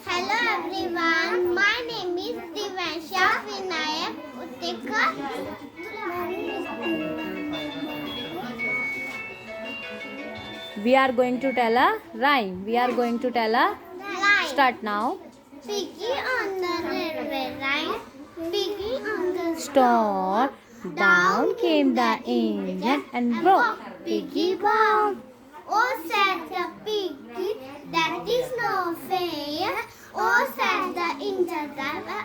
Hello everyone, my name is Divansha Vinayak Uttikar. We are going to tell a rhyme. We are going to tell a start now. Piggy on the railway line, piggy on the Store down came the engine and broke. Piggy bound. Oh, said the piggy, that is no fair. Oh, said the engine driver,